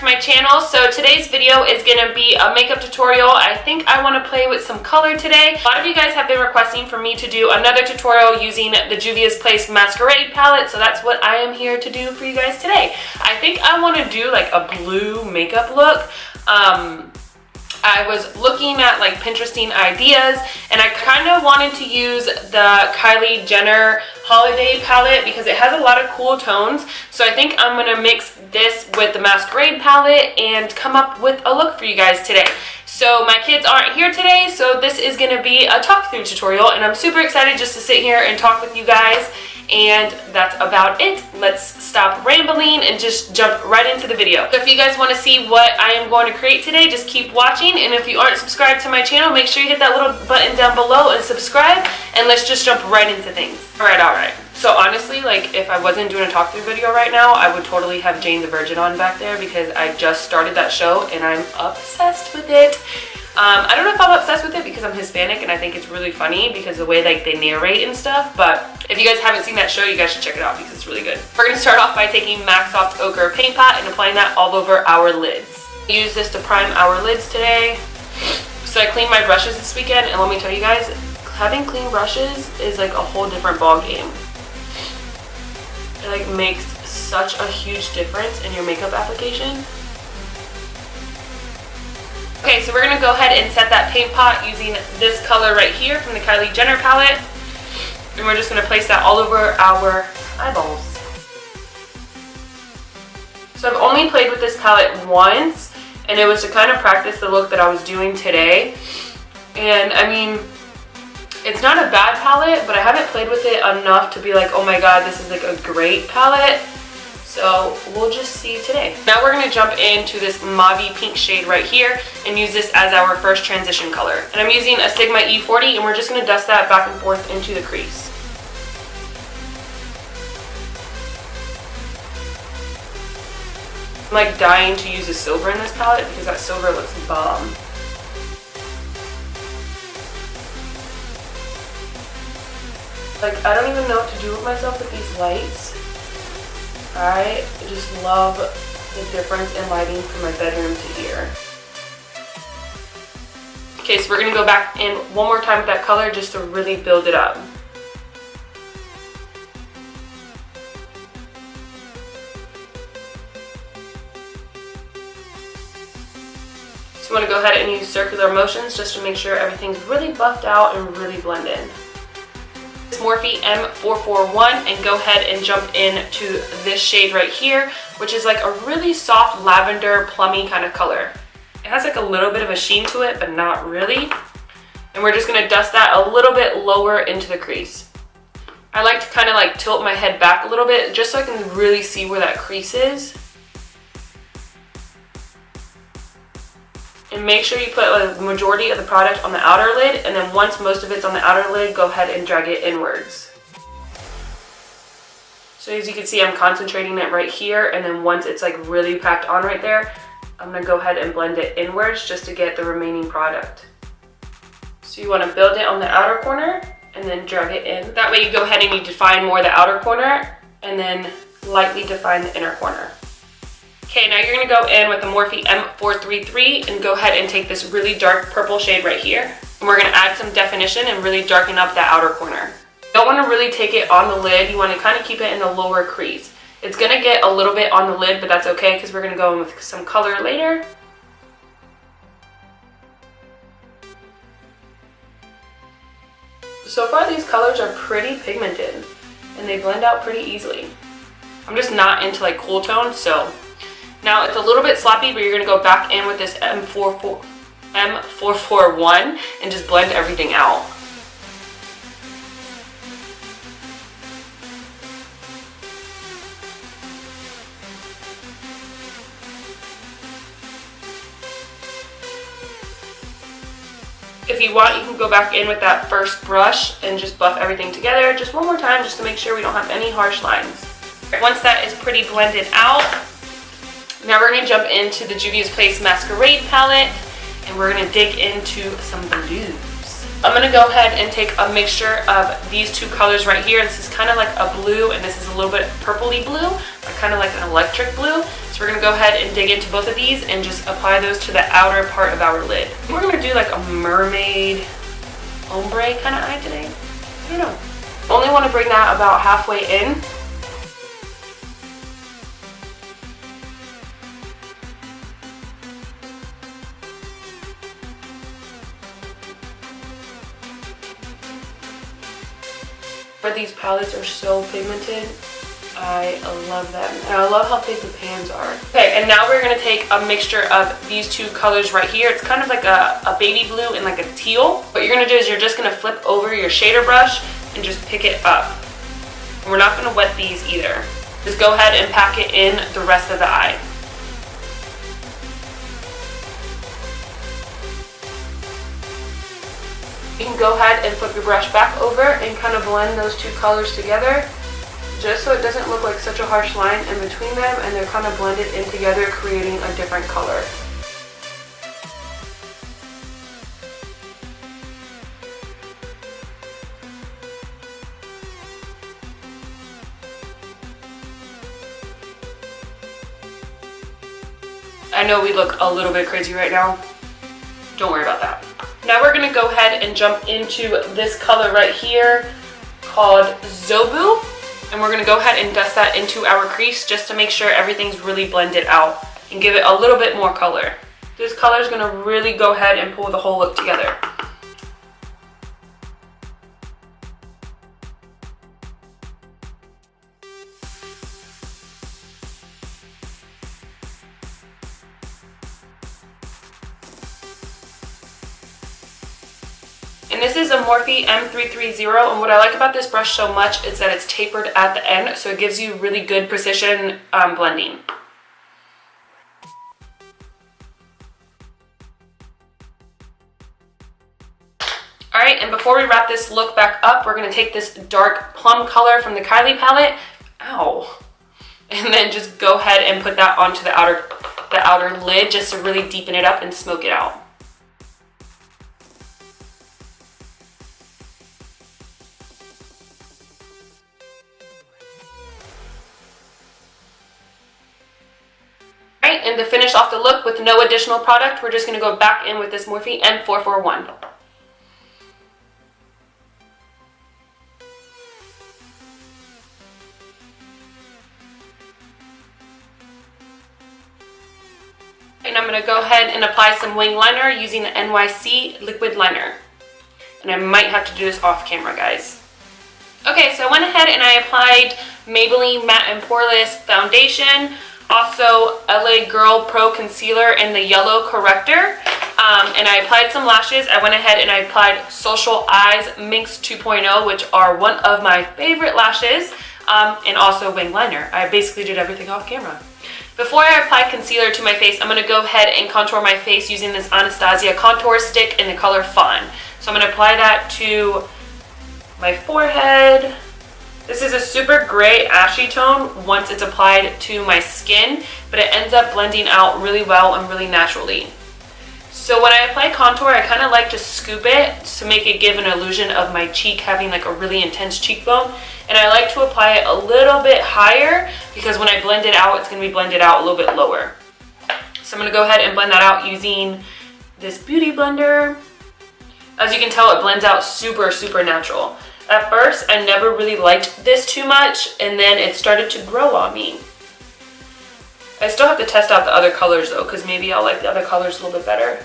my channel. So today's video is gonna be a makeup tutorial. I think I want to play with some color today. A lot of you guys have been requesting for me to do another tutorial using the Juvia's Place Masquerade palette, so that's what I am here to do for you guys today. I think I want to do like a blue makeup look. I was looking at like Pinteresting ideas, and I kind of wanted to use the Kylie Jenner Holiday palette because it has a lot of cool tones. So I think I'm gonna mix this with the Masquerade palette and come up with a look for you guys today. So my kids aren't here today, so this is gonna be a talk through tutorial, and I'm super excited just to sit here and talk with you guys. And that's about it. Let's stop rambling and just jump right into the video. So if you guys want to see what I am going to create today, just keep watching. And if you aren't subscribed to my channel, make sure you hit that little button down below and subscribe. And let's just jump right into things. Alright. So honestly, like if I wasn't doing a talk through video right now, I would totally have Jane the Virgin on back there because I just started that show and I'm obsessed with it. I don't know if I'm obsessed with it because I'm Hispanic and I think it's really funny because the way like they narrate and stuff, but if you guys haven't seen that show, you guys should check it out because it's really good. We're going to start off by taking MAC Soft Ochre Paint Pot and applying that all over our lids. I use this to prime our lids today. So I cleaned my brushes this weekend, and let me tell you guys, having clean brushes is like a whole different ball game. It like makes such a huge difference in your makeup application. Okay, so we're going to go ahead and set that paint pot using this color right here from the Kylie Jenner palette. And we're just going to place that all over our eyeballs. So I've only played with this palette once, and it was to kind of practice the look that I was doing today. And I mean, it's not a bad palette, but I haven't played with it enough to be like, oh my god, this is like a great palette. So we'll just see today. Now we're gonna jump into this mauve pink shade right here and use this as our first transition color. And I'm using a Sigma E40, and we're just gonna dust that back and forth into the crease. I'm like dying to use a silver in this palette because that silver looks bomb. Like I don't even know what to do with myself with these lights. I just love the difference in lighting from my bedroom to here. Okay, so we're going to go back in one more time with that color just to really build it up. So I'm going to go ahead and use circular motions just to make sure everything's really buffed out and really blended. Morphe M441, and go ahead and jump into this shade right here, which is like a really soft lavender plummy kind of color. It has like a little bit of a sheen to it, but not really. And we're just going to dust that a little bit lower into the crease. I like to kind of like tilt my head back a little bit just so I can really see where that crease is. And make sure you put a majority of the product on the outer lid, and then once most of it's on the outer lid, go ahead and drag it inwards. So as you can see, I'm concentrating it right here, and then once it's like really packed on right there, I'm going to go ahead and blend it inwards just to get the remaining product. So you want to build it on the outer corner and then drag it in. That way you go ahead and you define more the outer corner and then lightly define the inner corner. Okay, now you're going to go in with the Morphe M433 and go ahead and take this really dark purple shade right here. And we're going to add some definition and really darken up that outer corner. You don't want to really take it on the lid. You want to kind of keep it in the lower crease. It's going to get a little bit on the lid, but that's okay because we're going to go in with some color later. So far these colors are pretty pigmented and they blend out pretty easily. I'm just not into like cool tones, so now it's a little bit sloppy, but you're going to go back in with this M441 and just blend everything out. If you want, you can go back in with that first brush and just buff everything together just one more time just to make sure we don't have any harsh lines. Once that is pretty blended out, now we're going to jump into the Juvia's Place Masquerade palette, and we're going to dig into some blues. I'm going to go ahead and take a mixture of these two colors right here. This is kind of like a blue, and this is a little bit purpley blue, but kind of like an electric blue. So we're going to go ahead and dig into both of these and just apply those to the outer part of our lid. We're going to do like a mermaid ombre kind of eye today. I don't know. Only want to bring that about halfway in. But these palettes are so pigmented. I love them. And I love how big the pans are. Okay, and now we're gonna take a mixture of these two colors right here. It's kind of like a baby blue and like a teal. What you're gonna do is you're just gonna flip over your shader brush and just pick it up. And we're not gonna wet these either. Just go ahead and pack it in the rest of the eye. You can go ahead and flip your brush back over and kind of blend those two colors together, just so it doesn't look like such a harsh line in between them, and they're kind of blended in together, creating a different color. I know we look a little bit crazy right now. Don't worry about that. Now we're gonna go ahead and jump into this color right here called Zobu. And we're gonna go ahead and dust that into our crease just to make sure everything's really blended out and give it a little bit more color. This color is gonna really go ahead and pull the whole look together. And this is a Morphe M330, and what I like about this brush so much is that it's tapered at the end, so it gives you really good precision blending. Alright, and before we wrap this look back up, we're going to take this dark plum color from the KYLIE palette, ow, and then just go ahead and put that onto the outer lid just to really deepen it up and smoke it out. And to finish off the look with no additional product, we're just going to go back in with this Morphe M441. And I'm going to go ahead and apply some wing liner using the NYC liquid liner. And I might have to do this off camera, guys. Okay, so I went ahead and I applied Maybelline Matte and Poreless Foundation. Also, LA Girl Pro Concealer in the yellow corrector. And I applied some lashes. I went ahead and I applied Social Eyes MINX 2.0, which are one of my favorite lashes, and also wing liner. I basically did everything off camera. Before I apply concealer to my face, I'm going to go ahead and contour my face using this Anastasia contour stick in the color Fawn. So I'm going to apply that to my forehead. This is a super gray ashy tone once it's applied to my skin, but it ends up blending out really well and really naturally. So when I apply contour, I kind of like to scoop it to make it give an illusion of my cheek having like a really intense cheekbone. And I like to apply it a little bit higher because when I blend it out, it's going to be blended out a little bit lower. So I'm going to go ahead and blend that out using this beauty blender. As you can tell, it blends out super, super natural. At first, I never really liked this too much, and then it started to grow on me. I still have to test out the other colors though, because maybe I'll like the other colors a little bit better.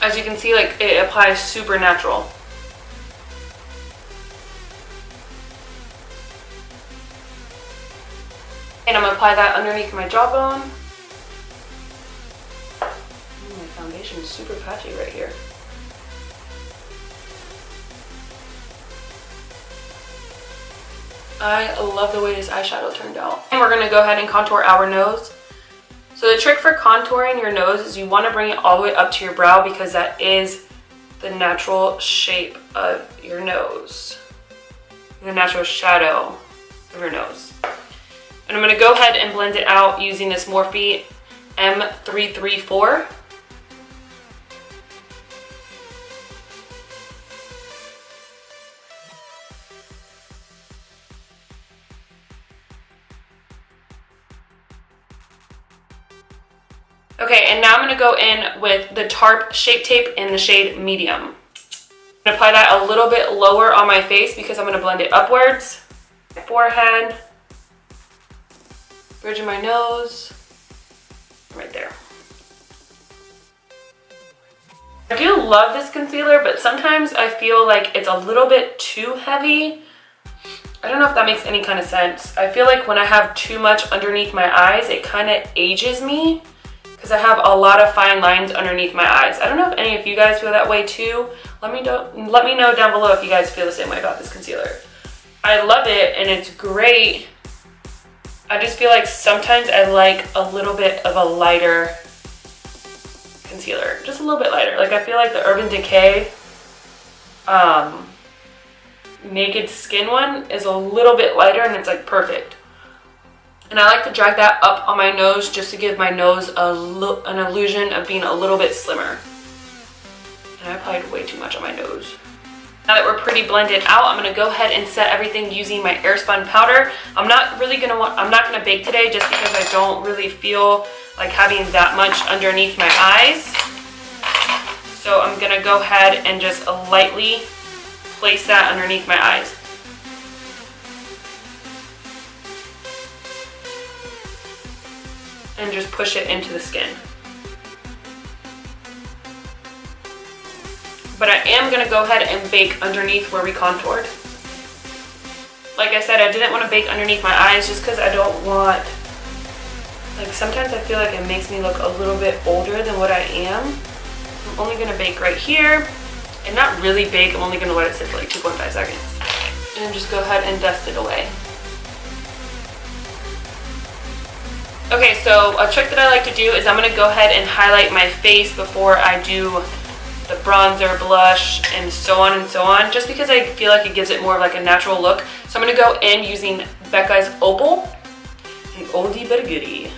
As you can see, like, it applies super natural. And I'm going to apply that underneath my jawbone. My foundation is super patchy right here. I love the way this eyeshadow turned out. And we're going to go ahead and contour our nose. So the trick for contouring your nose is you want to bring it all the way up to your brow because that is the natural shape of your nose. The natural shadow of your nose. And I'm going to go ahead and blend it out using this Morphe M334. Okay, and now I'm gonna go in with the Tarte Shape Tape in the shade Medium. I'm gonna apply that a little bit lower on my face because I'm gonna blend it upwards. My forehead, bridge of my nose, right there. I do love this concealer, but sometimes I feel like it's a little bit too heavy. I don't know if that makes any kind of sense. I feel like when I have too much underneath my eyes, it kind of ages me because I have a lot of fine lines underneath my eyes. I don't know if any of you guys feel that way too. Let me know down below if you guys feel the same way about this concealer. I love it and it's great. I just feel like sometimes I like a little bit of a lighter concealer, just a little bit lighter. Like I feel like the Urban Decay Naked Skin one is a little bit lighter and it's like perfect. And I like to drag that up on my nose just to give my nose an illusion of being a little bit slimmer. And I applied way too much on my nose. Now that we're pretty blended out, I'm gonna go ahead and set everything using my AIRSPUN powder. I'm not gonna bake today just because I don't really feel like having that much underneath my eyes. So I'm gonna go ahead and just lightly place that underneath my eyes. And just push it into the skin. But I am gonna go ahead and bake underneath where we contoured. Like I said, I didn't want to bake underneath my eyes just because I don't want, like sometimes I feel like it makes me look a little bit older than what I am. I'm only gonna bake right here. And not really bake, I'm only gonna let it sit for like 2.5 seconds. And then just go ahead and dust it away. Okay, so a trick that I like to do is I'm gonna go ahead and highlight my face before I do the bronzer, blush, and so on, just because I feel like it gives it more of like a natural look. So I'm gonna go in using BECCA's Opal, an oldie but a goodie.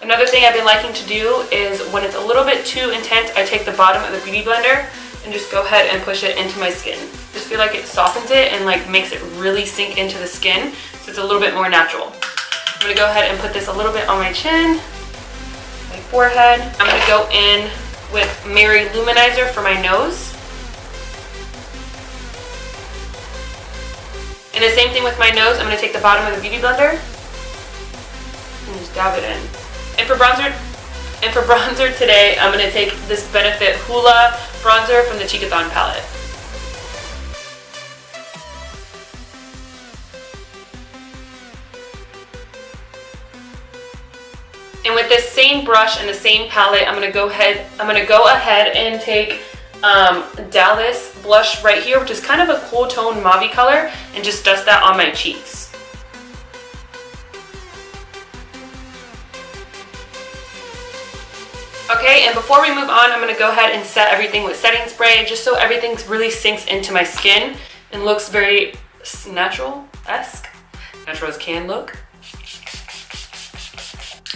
Another thing I've been liking to do is when it's a little bit too intense, I take the bottom of the Beauty Blender and just go ahead and push it into my skin. Just feel like it softens it and like makes it really sink into the skin, so it's a little bit more natural. I'm gonna go ahead and put this a little bit on my chin, my forehead. I'm gonna go in with LOUMANIZER for my nose. And the same thing with my nose, I'm gonna take the bottom of the Beauty Blender and just dab it in. And for bronzer today, I'm gonna take this Benefit HOOLA bronzer from the Cheekathon palette. And with this same brush and the same palette, I'm gonna go ahead and take Dallas blush right here, which is kind of a cool tone mauve color, and just dust that on my cheeks. Okay, and before we move on, I'm gonna go ahead and set everything with setting spray just so everything really sinks into my skin and looks very natural-esque. Natural as can look.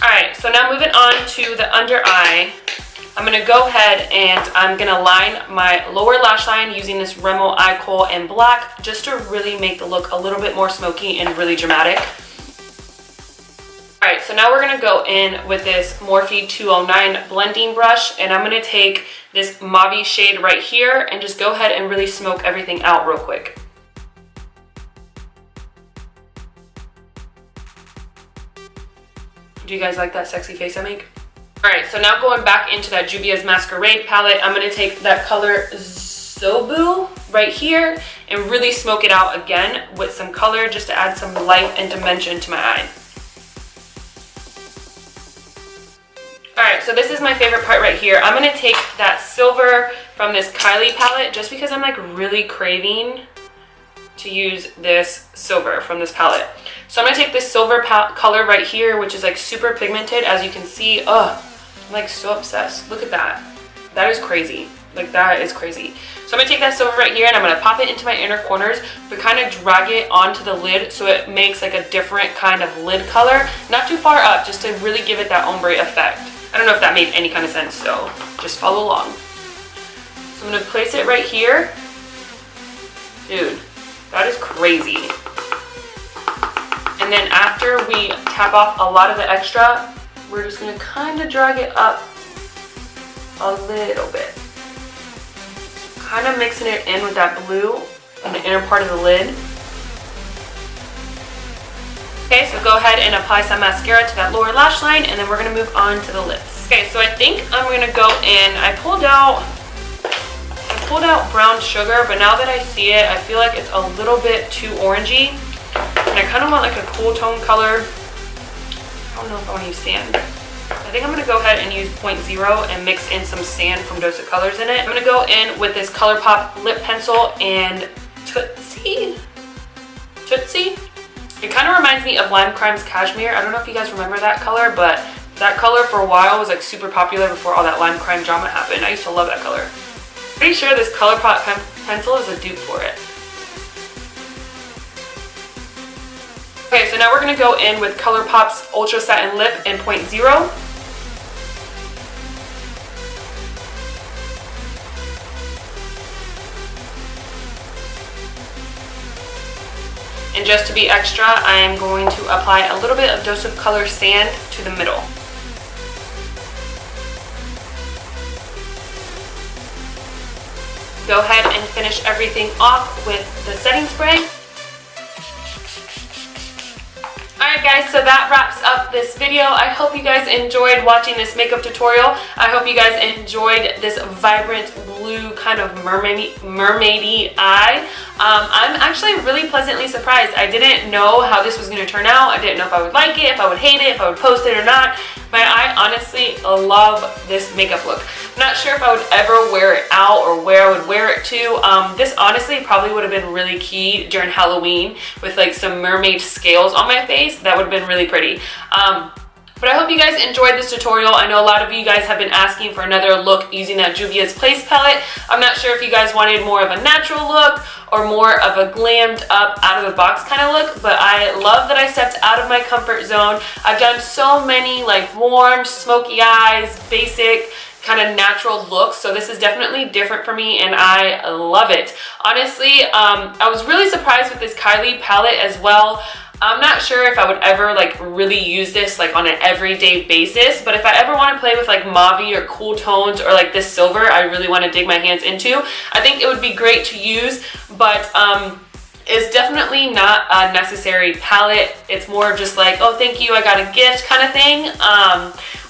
Alright, so now moving on to the under eye, I'm gonna go ahead and I'm gonna line my lower lash line using this Rimmel Eye Kohl in black just to really make the look a little bit more smoky and really dramatic. Alright, so now we're going to go in with this Morphe 209 blending brush, and I'm going to take this mauve shade right here and just go ahead and really smoke everything out real quick. Do you guys like that sexy face I make? Alright, so now going back into that Juvia's Masquerade palette, I'm going to take that color Zobu right here and really smoke it out again with some color just to add some life and dimension to my eye. Alright, so this is my favorite part right here. I'm going to take that silver from this KYLIE palette just because I'm like really craving to use this silver from this palette. So I'm going to take this silver color right here, which is like super pigmented, as you can see. Ugh, I'm like so obsessed. Look at that. That is crazy. Like that is crazy. So I'm going to take that silver right here and I'm going to pop it into my inner corners, but kind of drag it onto the lid so it makes like a different kind of lid color. Not too far up, just to really give it that ombre effect. I don't know if that made any kind of sense, so just follow along. So I'm going to place it right here. Dude, that is crazy. And And then after we tap off a lot of the extra, we're just gonna kind of drag it up a little bit. Kind of mixing it in with that blue in the inner part of the lid. Okay, so go ahead and apply some mascara to that lower lash line, and then we're gonna move on to the lips. Okay, so I think I'm gonna go in, I pulled out brown sugar, but now that I see it, I feel like it's a little bit too orangey, and I kind of want like a cool tone color. I don't know if I want to use sand. I think I'm gonna go ahead and use 0.0 and mix in some sand from Dose of Colors in it. I'm gonna go in with this ColourPop lip pencil and Tootsie. It kind of reminds me of Lime Crime's Cashmere. I don't know if you guys remember that color, but that color for a while was like super popular before all that Lime Crime drama happened. I used to love that color. Pretty sure this ColourPop pencil is a dupe for it. Okay, so now we're going to go in with ColourPop's Ultra Satin Lip in 0.0. And just to be extra, I am going to apply a little bit of Dose of Color sand to the middle. Go ahead and finish everything off with the setting spray. Alright guys, so that wraps up this video. I hope you guys enjoyed watching this makeup tutorial. I hope you guys enjoyed this vibrant blue kind of mermaidy eye. I'm actually really pleasantly surprised. I didn't know how this was going to turn out. I didn't know if I would like it, if I would hate it, if I would post it or not. But I honestly love this makeup look. I'm not sure if I would ever wear it out or where I would wear it to. This honestly probably would have been really key during Halloween with like some mermaid scales on my face. That would have been really pretty. But I hope you guys enjoyed this tutorial. I know a lot of you guys have been asking for another look using that Juvia's Place palette. I'm not sure if you guys wanted more of a natural look or more of a glammed up, out of the box kind of look, but I love that I stepped out of my comfort zone. I've done so many like warm, smoky eyes, basic, kind of natural looks, so this is definitely different for me and I love it. Honestly, I was really surprised with this KYLIE palette as well. I'm not sure if I would ever like really use this like on an everyday basis, but if I ever want to play with like mauve or cool tones or like this silver I really want to dig my hands into, I think it would be great to use, but it's definitely not a necessary palette. It's more just like, oh thank you, I got a gift kind of thing,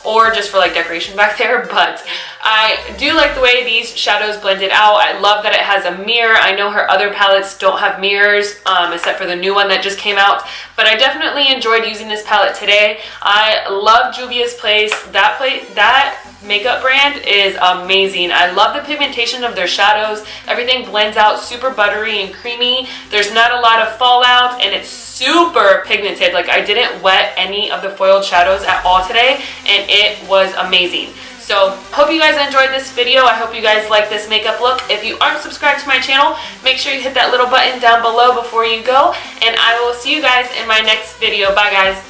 or just for like decoration back there. But I do like the way these shadows blended out. I love that it has a mirror. I know her other palettes don't have mirrors, except for the new one that just came out, but I definitely enjoyed using this palette today. I love Juvia's Place. That makeup brand is amazing. I love the pigmentation of their shadows. Everything blends out super buttery and creamy. There's not a lot of fallout and it's super pigmented. Like I didn't wet any of the foiled shadows at all today and it was amazing. So hope you guys enjoyed this video. I hope you guys like this makeup look. If you aren't subscribed to my channel, make sure you hit that little button down below before you go, and I will see you guys in my next video. Bye guys.